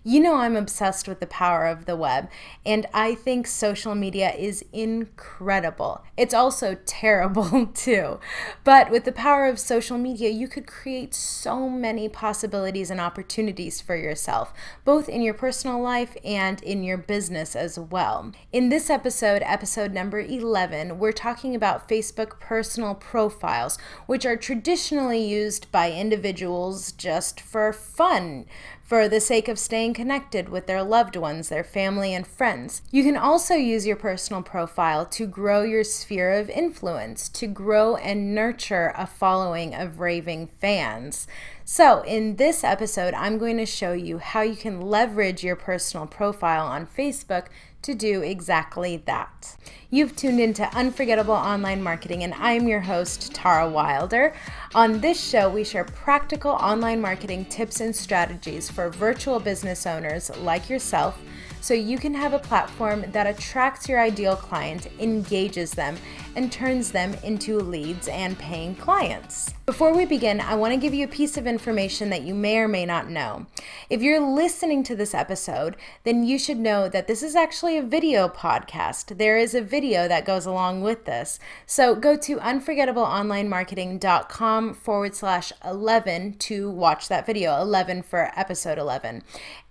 You know I'm obsessed with the power of the web, and I think social media is incredible. It's also terrible too. But with the power of social media, you could create so many possibilities and opportunities for yourself, both in your personal life and in your business as well. In this episode, episode number 11, we're talking about Facebook personal profiles, which are traditionally used by individuals just for fun, for the sake of staying connected with their loved ones, their family, and friends. You can also use your personal profile to grow your sphere of influence, to grow and nurture a following of raving fans. So in this episode, I'm going to show you how you can leverage your personal profile on Facebook to do exactly that. You've tuned into Unforgettable Online Marketing, and I'm your host, Tara Wilder. On this show, we share practical online marketing tips and strategies for virtual business owners like yourself, so you can have a platform that attracts your ideal client, engages them, and turns them into leads and paying clients. Before we begin, I want to give you a piece of information that you may or may not know. If you're listening to this episode, then you should know that this is actually a video podcast. There is a video that goes along with this. So go to unforgettableonlinemarketing.com/11 to watch that video, 11 for episode 11.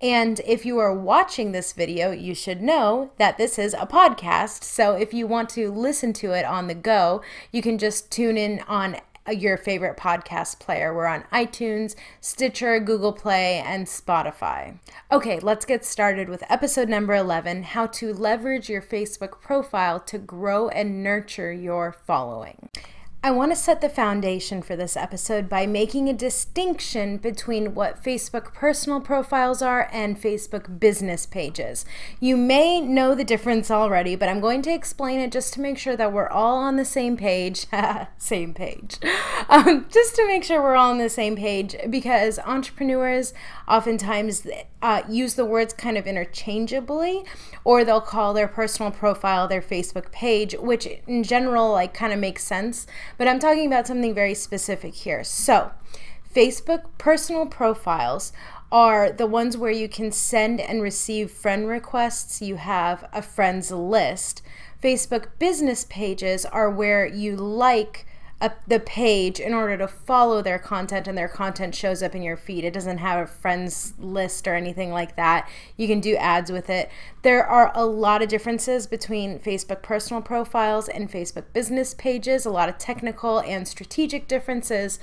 And if you are watching this video, you should know that this is a podcast. So if you want to listen to it on the go, you can just tune in on your favorite podcast player. We're on iTunes, Stitcher, Google Play, and Spotify. Okay, let's get started with episode number 11, how to leverage your Facebook profile to grow and nurture your following. I want to set the foundation for this episode by making a distinction between what Facebook personal profiles are and Facebook business pages. You may know the difference already, but I'm going to explain it just to make sure that we're all on the same page. Same page. Just to make sure we're all on the same page, because entrepreneurs oftentimes use the words kind of interchangeably, or they'll call their personal profile their Facebook page, which in general kind of makes sense. But I'm talking about something very specific here. So, Facebook personal profiles are the ones where you can send and receive friend requests. You have a friends list. Facebook business pages are where you like the page in order to follow their content, and their content shows up in your feed. It doesn't have a friends list or anything like that. You can do ads with it. There are a lot of differences between Facebook personal profiles and Facebook business pages, a lot of technical and strategic differences.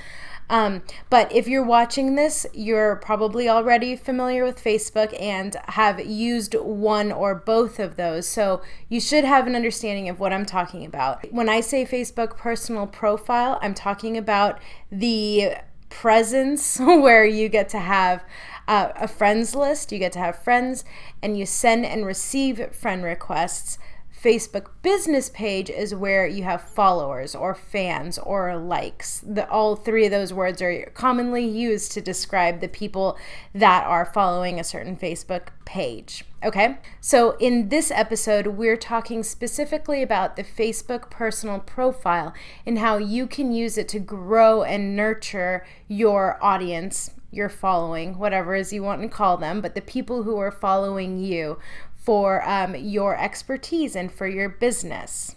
But if you're watching this, you're probably already familiar with Facebook and have used one or both of those. So you should have an understanding of what I'm talking about. When I say Facebook personal profile, I'm talking about the presence where you get to have a friends list, you get to have friends, and you send and receive friend requests. Facebook business page is where you have followers or fans or likes. All three of those words are commonly used to describe the people that are following a certain Facebook page. Okay, so in this episode, we're talking specifically about the Facebook personal profile and how you can use it to grow and nurture your audience, your following, whatever it is you want to call them, but the people who are following you for your expertise and for your business.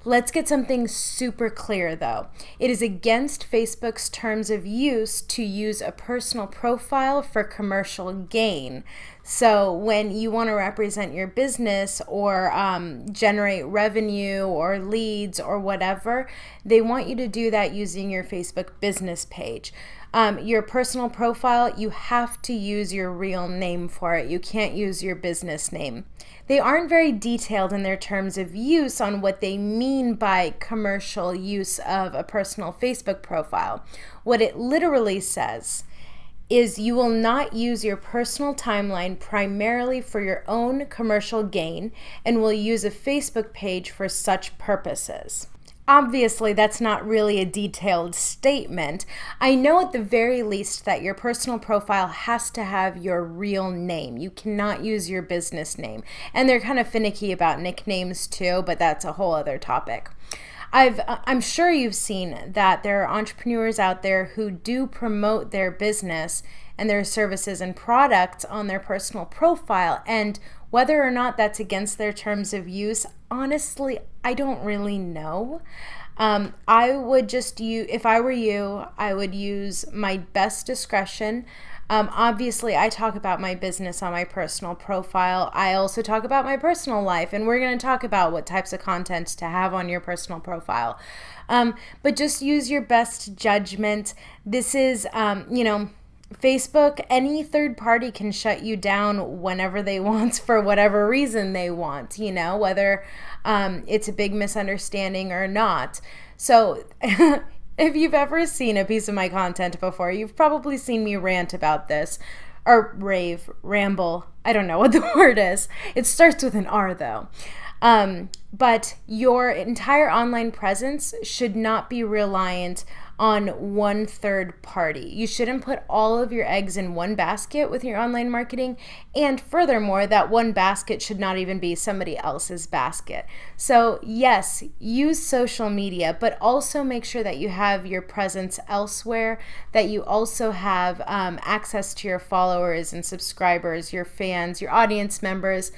Let's get something super clear though. It is against Facebook's terms of use to use a personal profile for commercial gain. So when you want to represent your business or generate revenue or leads or whatever, they want you to do that using your Facebook business page. Your personal profile, you have to use your real name for it. You can't use your business name. They aren't very detailed in their terms of use on what they mean by commercial use of a personal Facebook profile. What it literally says is you will not use your personal timeline primarily for your own commercial gain and will use a Facebook page for such purposes. Obviously, that's not really a detailed statement. I know at the very least that your personal profile has to have your real name. You cannot use your business name. And they're kind of finicky about nicknames too, but that's a whole other topic. I'm sure you've seen that there are entrepreneurs out there who do promote their business and their services and products on their personal profile. And whether or not that's against their terms of use, honestly, I don't really know. I would just use, if I were you, I would use my best discretion. Obviously, I talk about my business on my personal profile. I also talk about my personal life, and we're going to talk about what types of content to have on your personal profile. But just use your best judgment. This is, Facebook, any third party can shut you down whenever they want for whatever reason they want, whether it's a big misunderstanding or not. So if you've ever seen a piece of my content before, you've probably seen me rant about this, or rave, ramble. I don't know what the word is. It starts with an R though. But your entire online presence should not be reliant on one third party. You shouldn't put all of your eggs in one basket with your online marketing. And furthermore, that one basket should not even be somebody else's basket. So yes, use social media, but also make sure that you have your presence elsewhere, that you also have access to your followers and subscribers, your fans, your audience members,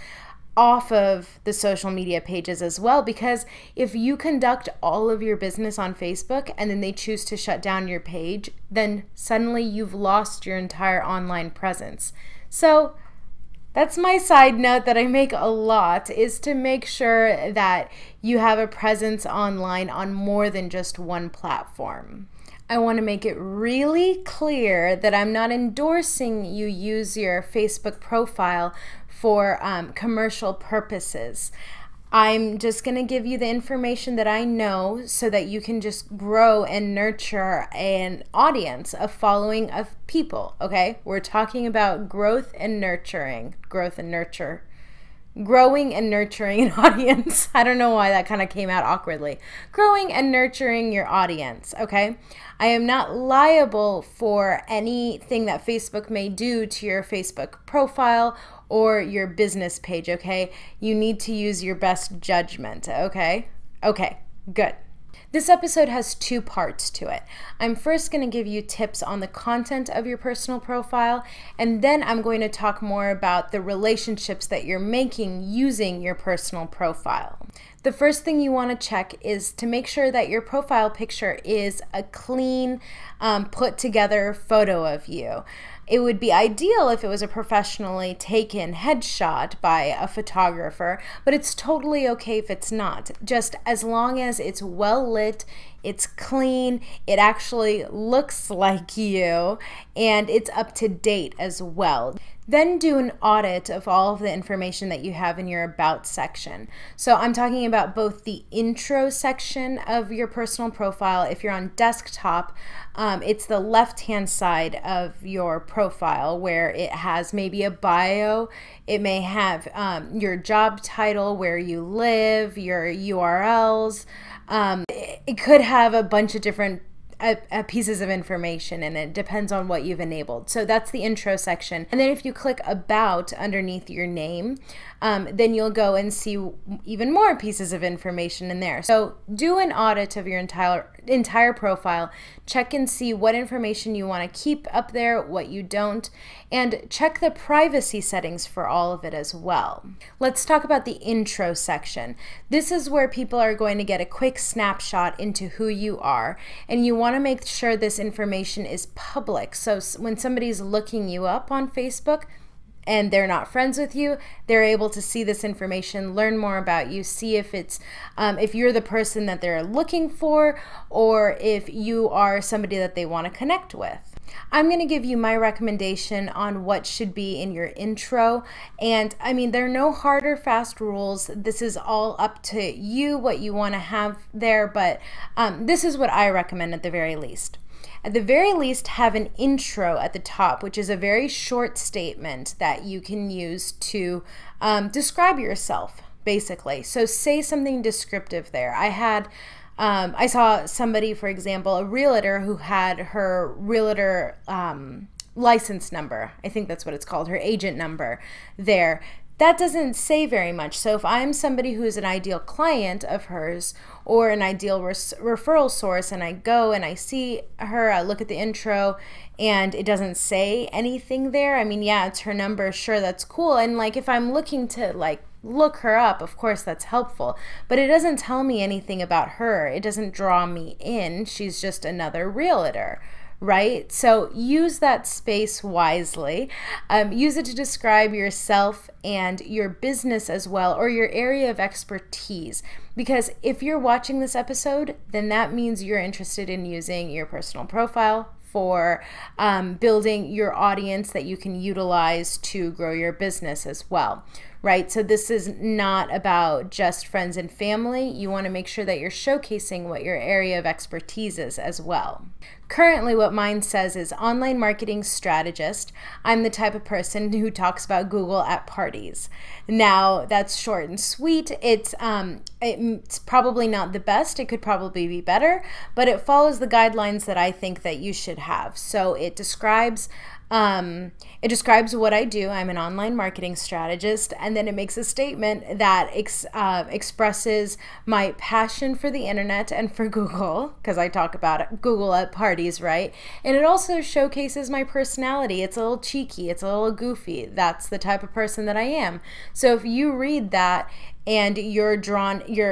off of the social media pages as well, because if you conduct all of your business on Facebook and then they choose to shut down your page, then suddenly you've lost your entire online presence. So that's my side note that I make a lot, is to make sure that you have a presence online on more than just one platform. I want to make it really clear that I'm not endorsing you use your Facebook profile for commercial purposes. I'm just going to give you the information that I know so that you can just grow and nurture an audience, a following of people, okay? We're talking about growth and nurturing, growing and nurturing an audience. I don't know why that kind of came out awkwardly. Growing and nurturing your audience, okay? I am not liable for anything that Facebook may do to your Facebook profile or your business page, okay? You need to use your best judgment, okay? Okay, good. This episode has two parts to it. I'm first going to give you tips on the content of your personal profile, and then I'm going to talk more about the relationships that you're making using your personal profile. The first thing you want to check is to make sure that your profile picture is a clean, put together photo of you. It would be ideal if it was a professionally taken headshot by a photographer, but it's totally okay if it's not. Just as long as it's well lit, it's clean, it actually looks like you, and it's up to date as well. Then do an audit of all of the information that you have in your About section. So I'm talking about both the intro section of your personal profile. If you're on desktop, it's the left-hand side of your profile where it has maybe a bio. It may have your job title, where you live, your URLs. It could have a bunch of different pieces of information, and it depends on what you've enabled. So that's the intro section. And then if you click About underneath your name, then you'll go and see even more pieces of information in there. So do an audit of your entire profile, check and see what information you want to keep up there, what you don't, and check the privacy settings for all of it as well. Let's talk about the intro section. This is where people are going to get a quick snapshot into who you are, and you want to make sure this information is public. So when somebody's looking you up on Facebook and they're not friends with you, they're able to see this information, learn more about you, see if it's if you're the person that they're looking for, or if you are somebody that they want to connect with. I'm going to give you my recommendation on what should be in your intro, and I mean, there are no hard or fast rules. This is all up to you, what you want to have there, but this is what I recommend at the very least. At the very least, have an intro at the top, which is a very short statement that you can use to describe yourself, basically. So say something descriptive there. I saw somebody, for example, a realtor who had her realtor license number. I think that's what it's called, her agent number there. that doesn't say very much. So if I'm somebody who is an ideal client of hers or an ideal referral source, and I go and I see her, I look at the intro and it doesn't say anything there. I mean, yeah, it's her number. Sure, that's cool. And like, if I'm looking to like look her up, of course that's helpful, but it doesn't tell me anything about her. It doesn't draw me in. She's just another realtor, right? So use that space wisely. Use it to describe yourself and your business as well, or your area of expertise. Because if you're watching this episode, then that means you're interested in using your personal profile for building your audience that you can utilize to grow your business as well, right? So this is not about just friends and family. You want to make sure that you're showcasing what your area of expertise is as well. Currently, what mine says is online marketing strategist. I'm the type of person who talks about Google at parties. Now, that's short and sweet. It's probably not the best. It could probably be better, but it follows the guidelines that I think that you should have. So it describes what I do. I'm an online marketing strategist, and then it makes a statement that expresses my passion for the internet and for Google, because I talk about Google at parties, right? And it also showcases my personality. It's a little cheeky, it's a little goofy. That's the type of person that I am. So if you read that and you're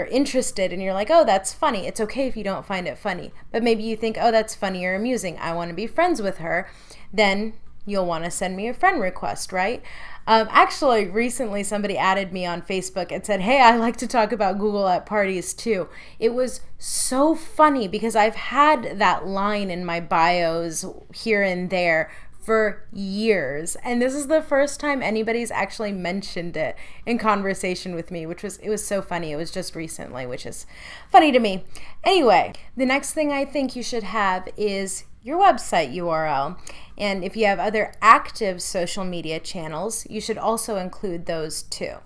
interested, and you're like, oh, that's funny. It's okay if you don't find it funny, but maybe you think, oh, that's funny or amusing. I want to be friends with her. Then you'll want to send me a friend request, right? Actually, recently somebody added me on Facebook and said, hey, I like to talk about Google at parties too. It was so funny because I've had that line in my bios here and there for years, and this is the first time anybody's actually mentioned it in conversation with me, it was so funny. It was just recently, which is funny to me. Anyway, the next thing I think you should have is your website URL. And if you have other active social media channels, you should also include those too.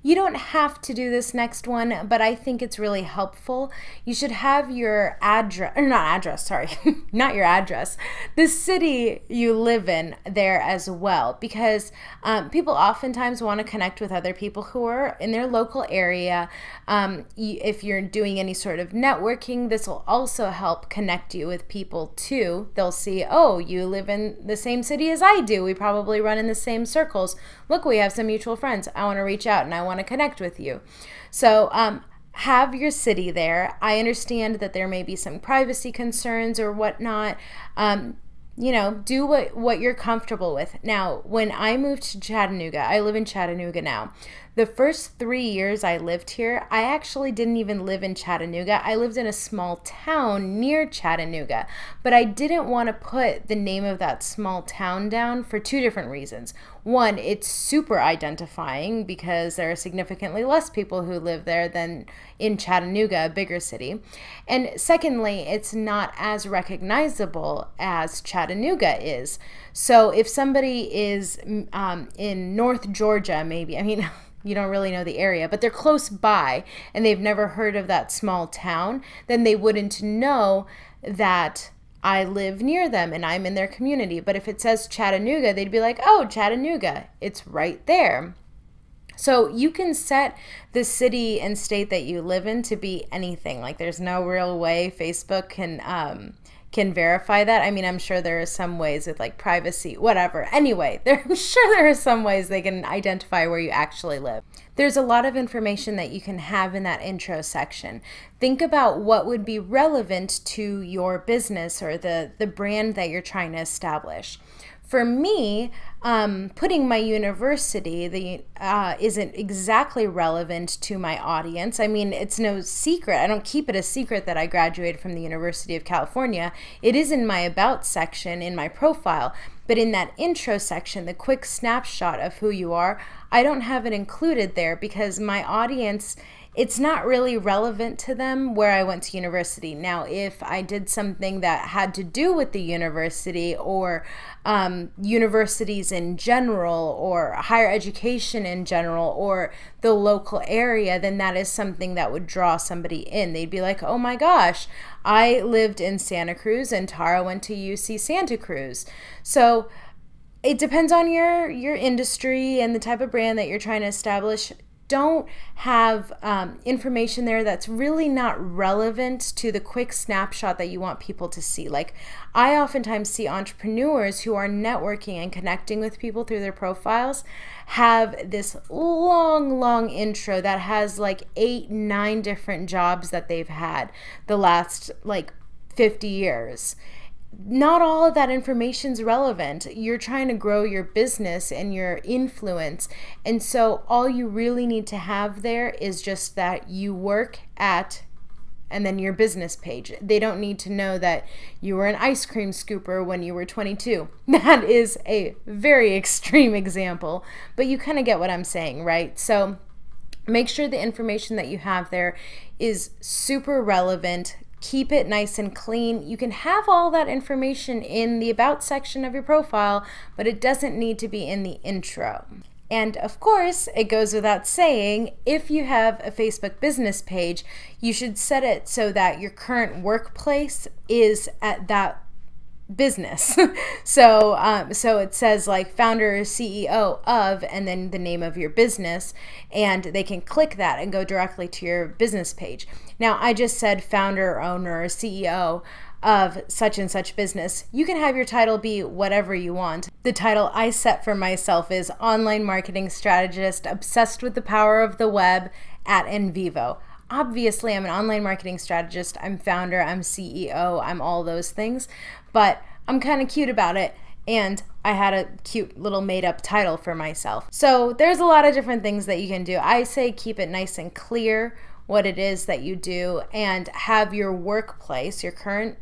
You don't have to do this next one, but I think it's really helpful. You should have your address, or not address, sorry, not your address, the city you live in there as well, because people oftentimes want to connect with other people who are in their local area. If you're doing any sort of networking, this will also help connect you with people too. They'll see, oh, you live in the same city as I do. We probably run in the same circles. Look, we have some mutual friends. I want to reach out and I want to connect with you. So have your city there. I understand that there may be some privacy concerns or whatnot. You know, do what you're comfortable with. Now, when I moved to Chattanooga, I live in Chattanooga now. The first 3 years I lived here, I actually didn't even live in Chattanooga. I lived in a small town near Chattanooga, but I didn't want to put the name of that small town down for two different reasons. One, it's super identifying because there are significantly less people who live there than in Chattanooga, a bigger city. And secondly, it's not as recognizable as Chattanooga is. So if somebody is in North Georgia, maybe, I mean, you don't really know the area, but they're close by and they've never heard of that small town, then they wouldn't know that I live near them and I'm in their community. But if it says Chattanooga, they'd be like, oh, Chattanooga, it's right there. So you can set the city and state that you live in to be anything. Like, there's no real way Facebook can verify that. I mean, I'm sure there are some ways with like privacy, whatever. Anyway, I'm sure there are some ways they can identify where you actually live. There's a lot of information that you can have in that intro section. Think about what would be relevant to your business or the brand that you're trying to establish. For me, putting my university isn't exactly relevant to my audience. I mean, it's no secret. I don't keep it a secret that I graduated from the University of California. It is in my About section in my profile, but in that intro section, the quick snapshot of who you are, I don't have it included there because my audience, it's not really relevant to them where I went to university. Now, if I did something that had to do with the university or universities in general or higher education in general or the local area, then that is something that would draw somebody in. They'd be like, oh my gosh, I lived in Santa Cruz and Tara went to UC Santa Cruz. So it depends on your industry and the type of brand that you're trying to establish. Don't have information there that's really not relevant to the quick snapshot that you want people to see. Like, I oftentimes see entrepreneurs who are networking and connecting with people through their profiles have this long intro that has like 8-9 different jobs that they've had the last like 50 years. Not all of that information is relevant. You're trying to grow your business and your influence. And so all you really need to have there is just that you work at, and then your business page. They don't need to know that you were an ice cream scooper when you were 22. That is a very extreme example, but you kind of get what I'm saying, right? So make sure the information that you have there is super relevant. Keep it nice and clean. You can have all that information in the about section of your profile, but it doesn't need to be in the intro. And of course, it goes without saying, if you have a Facebook business page, you should set it so that your current workplace is at that business. So it says like founder or CEO of, and then the name of your business, and they can click that and go directly to your business page. Now, I just said founder, owner, or CEO of such and such business. You can have your title be whatever you want. The title I set for myself is Online Marketing Strategist Obsessed with the Power of the Web at NVivo. Obviously, I'm an online marketing strategist, I'm founder, I'm CEO, I'm all those things, but I'm kind of cute about it, and I had a cute little made-up title for myself. So there's a lot of different things that you can do. I say keep it nice and clear what it is that you do, and have your workplace, your current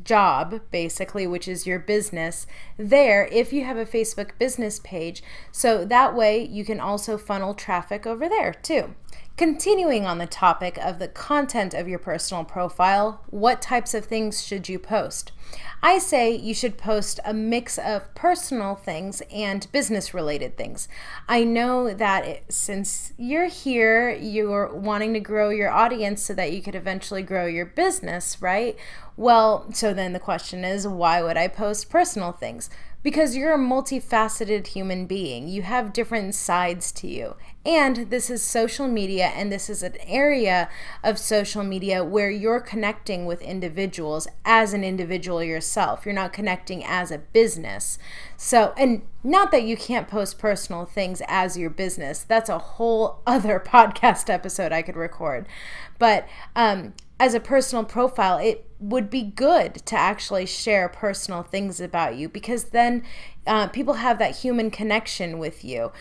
job basically, which is your business, there if you have a Facebook business page, so that way you can also funnel traffic over there too. Continuing on the topic of the content of your personal profile, what types of things should you post? I say you should post a mix of personal things and business related things. I know that since you're here, you're wanting to grow your audience so that you could eventually grow your business, right? Well, so then the question is, why would I post personal things? Because you're a multifaceted human being. You have different sides to you. And this is social media, and this is an area of social media where you're connecting with individuals as an individual yourself. You're not connecting as a business. So, and not that you can't post personal things as your business. That's a whole other podcast episode I could record. But as a personal profile, it would be good to actually share personal things about you, because then people have that human connection with you.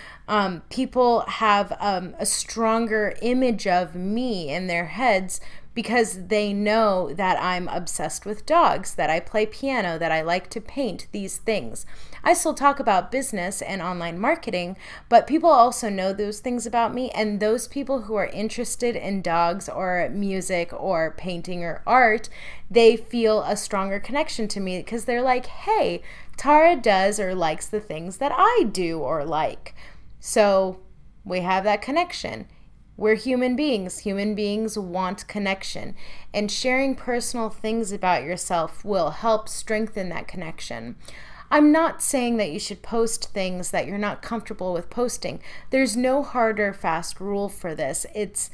People have a stronger image of me in their heads because they know that I'm obsessed with dogs, that I play piano, that I like to paint, these things. I still talk about business and online marketing, but people also know those things about me, and those people who are interested in dogs or music or painting or art, they feel a stronger connection to me because they're like, hey, Tara does or likes the things that I do or like. So we have that connection. We're human beings. Human beings want connection, and sharing personal things about yourself will help strengthen that connection. I'm not saying that you should post things that you're not comfortable with posting. There's no hard or fast rule for this. It's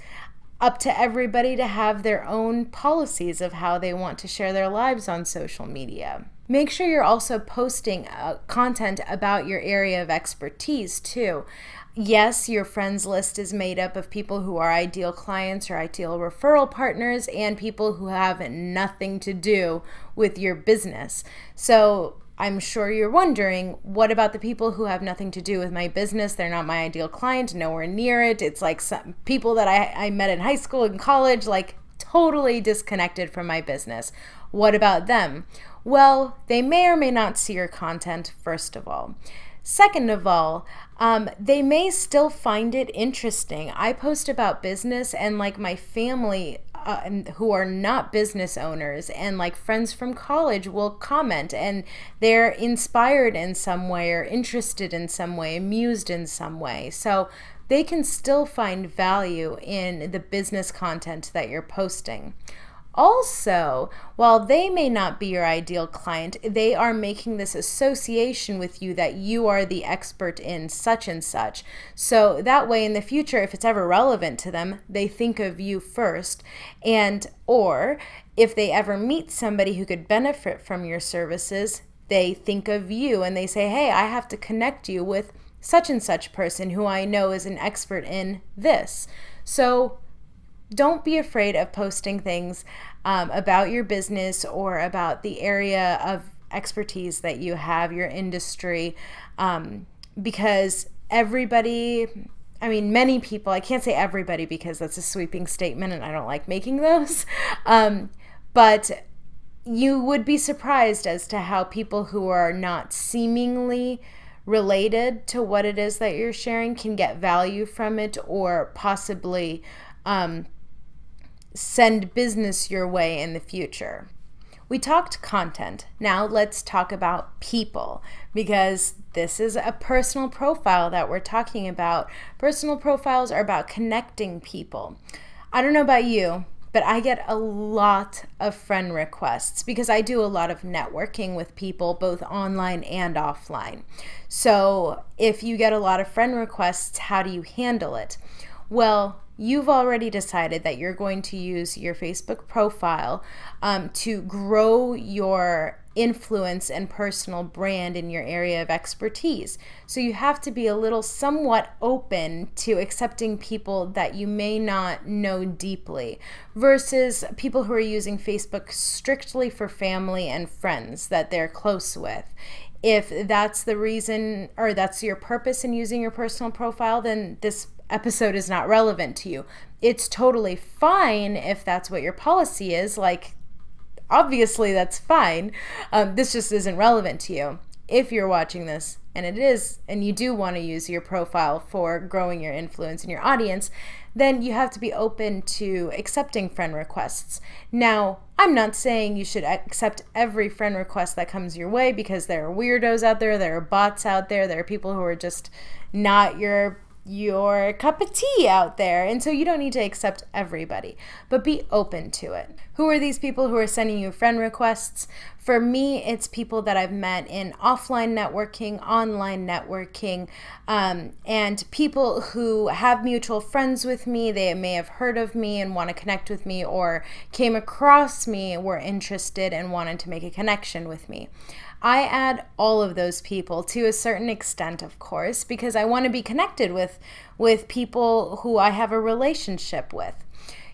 up to everybody to have their own policies of how they want to share their lives on social media. Make sure you're also posting content about your area of expertise too. Yes, your friends list is made up of people who are ideal clients or ideal referral partners and people who have nothing to do with your business. So I'm sure you're wondering, what about the people who have nothing to do with my business? They're not my ideal client, nowhere near it. It's like some people that I met in high school and college, like totally disconnected from my business. What about them? Well, they may or may not see your content, first of all. Second of all, they may still find it interesting. I post about business, and like my family who are not business owners and like friends from college will comment, and they're inspired in some way or interested in some way, amused in some way. So they can still find value in the business content that you're posting. also, while they may not be your ideal client, they are making this association with you that you are the expert in such and such. So that way in the future, if it's ever relevant to them, they think of you first. And or if they ever meet somebody who could benefit from your services, they think of you and they say, hey, I have to connect you with such and such person who I know is an expert in this. So don't be afraid of posting things about your business or about the area of expertise that you have, your industry, because everybody, I mean, many people, I can't say everybody because that's a sweeping statement and I don't like making those, but you would be surprised as to how people who are not seemingly related to what it is that you're sharing can get value from it, or possibly send business your way in the future. We talked content. Now let's talk about people, because this is a personal profile that we're talking about. Personal profiles are about connecting people. I don't know about you, but I get a lot of friend requests because I do a lot of networking with people both online and offline. So if you get a lot of friend requests, how do you handle it? Well, you've already decided that you're going to use your Facebook profile to grow your influence and personal brand in your area of expertise. So you have to be a little somewhat open to accepting people that you may not know deeply versus people who are using Facebook strictly for family and friends that they're close with. If that's the reason, or that's your purpose in using your personal profile, then this episode is not relevant to you. It's totally fine if that's what your policy is. Like, obviously that's fine. This just isn't relevant to you. If you're watching this and it is, and you do want to use your profile for growing your influence in your audience, then you have to be open to accepting friend requests. Now, I'm not saying you should accept every friend request that comes your way, because there are weirdos out there, there are bots out there, there are people who are just not your cup of tea out there, and so you don't need to accept everybody, but be open to it. Who are these people who are sending you friend requests? For me, it's people that I've met in offline networking, online networking, and people who have mutual friends with me. They may have heard of me and want to connect with me, or came across me, were interested and wanted to make a connection with me. I add all of those people to a certain extent, of course, because I want to be connected with people who I have a relationship with.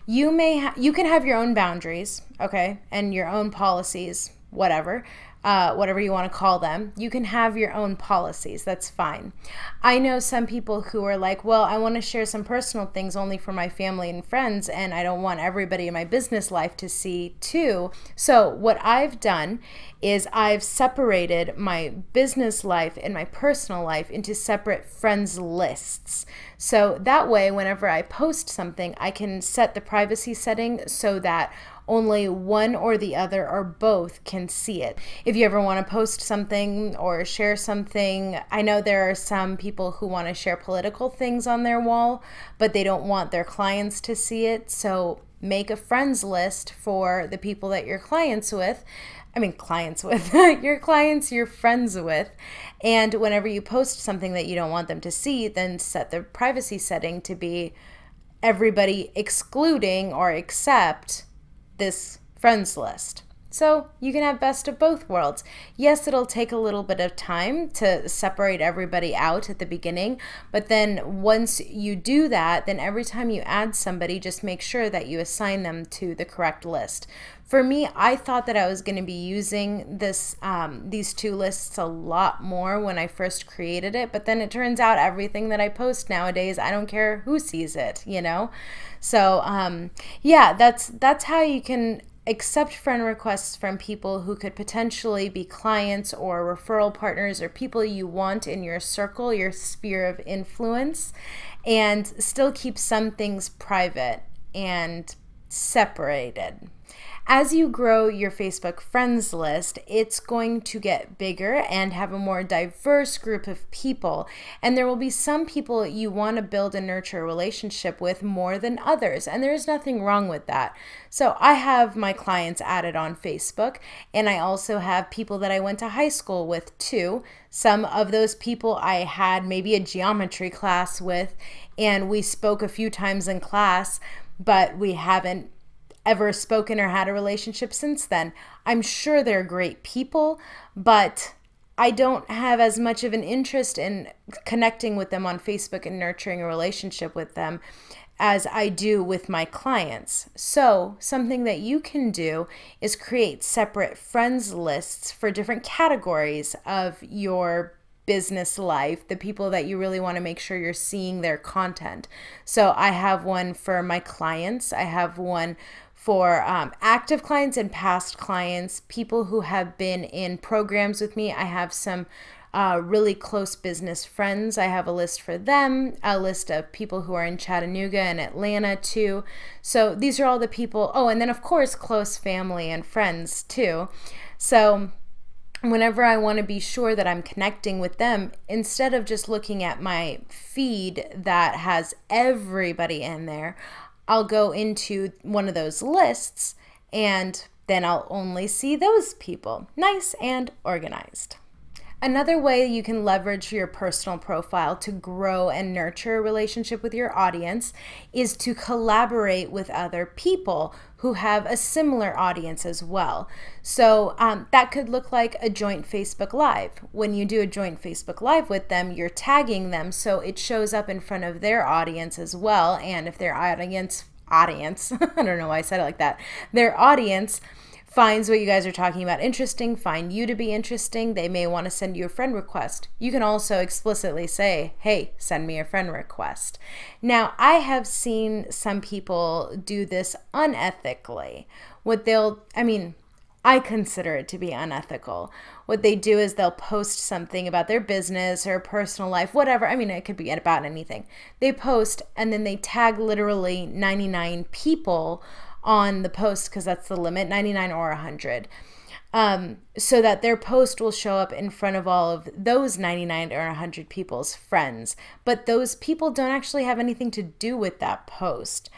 You can have your own boundaries, okay, and your own policies, whatever you want to call them. You can have your own policies. That's fine. I know some people who are like, well, I want to share some personal things only for my family and friends, and I don't want everybody in my business life to see too. So what I've done is I've separated my business life and my personal life into separate friends lists. So that way, whenever I post something, I can set the privacy setting so that only one or the other or both can see it. If you ever want to post something or share something, I know there are some people who want to share political things on their wall, but they don't want their clients to see it. So make a friends list for the people that you're clients with. Your clients you're friends with. And whenever you post something that you don't want them to see, then set the privacy setting to be everybody excluding or except this friends list. So you can have best of both worlds. Yes, it'll take a little bit of time to separate everybody out at the beginning, but then once you do that, then every time you add somebody, just make sure that you assign them to the correct list. For me, I thought that I was going to be using these two lists a lot more when I first created it, but then it turns out everything that I post nowadays, I don't care who sees it, you know? So yeah, that's how you can accept friend requests from people who could potentially be clients or referral partners or people you want in your circle, your sphere of influence, and still keep some things private and separated. As you grow your Facebook friends list, it's going to get bigger and have a more diverse group of people. And there will be some people you want to build and nurture a relationship with more than others. And there's nothing wrong with that. So I have my clients added on Facebook, and I also have people that I went to high school with too. Some of those people I had maybe a geometry class with, and we spoke a few times in class, but we haven't ever spoken or had a relationship since then. I'm sure they're great people, but I don't have as much of an interest in connecting with them on Facebook and nurturing a relationship with them as I do with my clients. So something that you can do is create separate friends lists for different categories of your business life, the people that you really want to make sure you're seeing their content. So I have one for my clients. I have one for active clients and past clients, people who have been in programs with me. I have some really close business friends. I have a list for them, a list of people who are in Chattanooga and Atlanta too. So these are all the people. Oh, and then of course, close family and friends too. So whenever I want to be sure that I'm connecting with them, instead of just looking at my feed that has everybody in there, I'll go into one of those lists and then I'll only see those people. Nice and organized. Another way you can leverage your personal profile to grow and nurture a relationship with your audience is to collaborate with other people who have a similar audience as well. So that could look like a joint Facebook Live. When you do a joint Facebook Live with them, you're tagging them so it shows up in front of their audience as well. And if their audience, I don't know why I said it like that, their audience finds what you guys are talking about interesting, find you to be interesting, they may want to send you a friend request. You can also explicitly say, hey, send me a friend request. Now, I have seen some people do this unethically. I consider it to be unethical. What they do is they'll post something about their business or personal life, whatever. It could be about anything. They post and then they tag literally 99 people on the post, because that's the limit, 99 or 100, so that their post will show up in front of all of those 99 or 100 people's friends. But those people don't actually have anything to do with that post.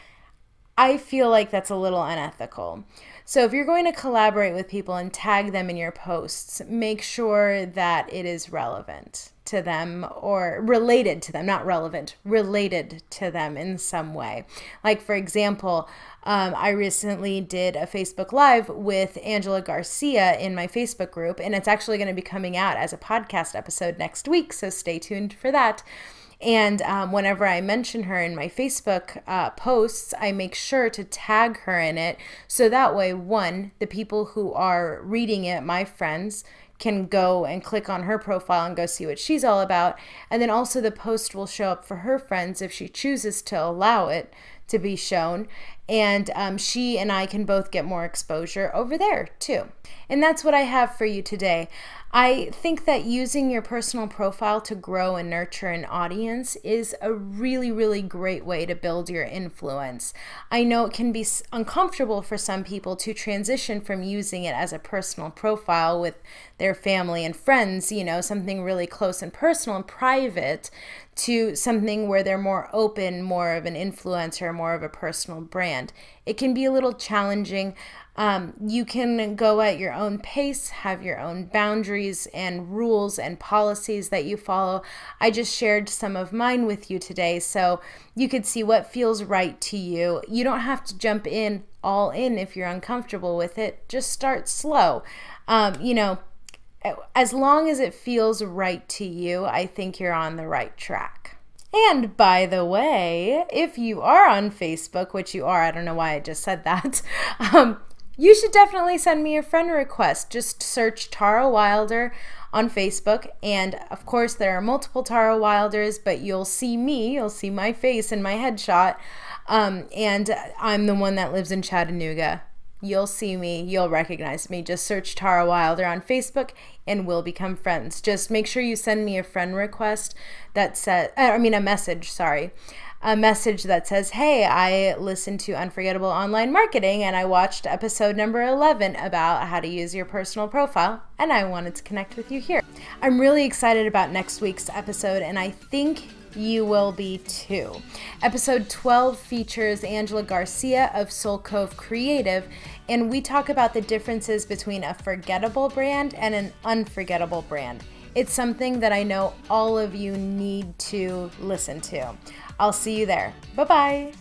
I feel like that's a little unethical. So if you're going to collaborate with people and tag them in your posts, make sure that it is relevant to them or related to them, not relevant, related to them in some way. Like, for example, I recently did a Facebook Live with Angela Garcia in my Facebook group, and it's actually going to be coming out as a podcast episode next week, so stay tuned for that. And whenever I mention her in my Facebook posts, I make sure to tag her in it. So that way, one, the people who are reading it, my friends, can go and click on her profile and go see what she's all about. And then also the post will show up for her friends if she chooses to allow it to be shown. And she and I can both get more exposure over there too. And that's what I have for you today. I think that using your personal profile to grow and nurture an audience is a really, really great way to build your influence. I know it can be uncomfortable for some people to transition from using it as a personal profile with their family and friends, something really close and personal and private, to something where they're more open, more of an influencer, more of a personal brand. It can be a little challenging. You can go at your own pace, have your own boundaries and rules and policies that you follow. I just shared some of mine with you today, so you could see what feels right to you. You don't have to jump in all in if you're uncomfortable with it. Just start slow. As long as it feels right to you, I think you're on the right track. And by the way, if you are on Facebook, which you are, I don't know why I just said that, you should definitely send me a friend request. Just search Tara Wilder on Facebook. And of course, there are multiple Tara Wilders, but you'll see me, you'll see my face in my headshot. And I'm the one that lives in Chattanooga. You'll see me, you'll recognize me. Just search Tara Wilder on Facebook and we'll become friends. Just make sure you send me a friend request that says, a message, sorry, a message that says, hey, I listened to Unforgettable Online Marketing and I watched episode number 11 about how to use your personal profile, and I wanted to connect with you here. I'm really excited about next week's episode, and I think you will be too. Episode 12 features Angela Garcia of Soul Cove Creative, and we talk about the differences between a forgettable brand and an unforgettable brand. It's something that I know all of you need to listen to. I'll see you there. Bye-bye.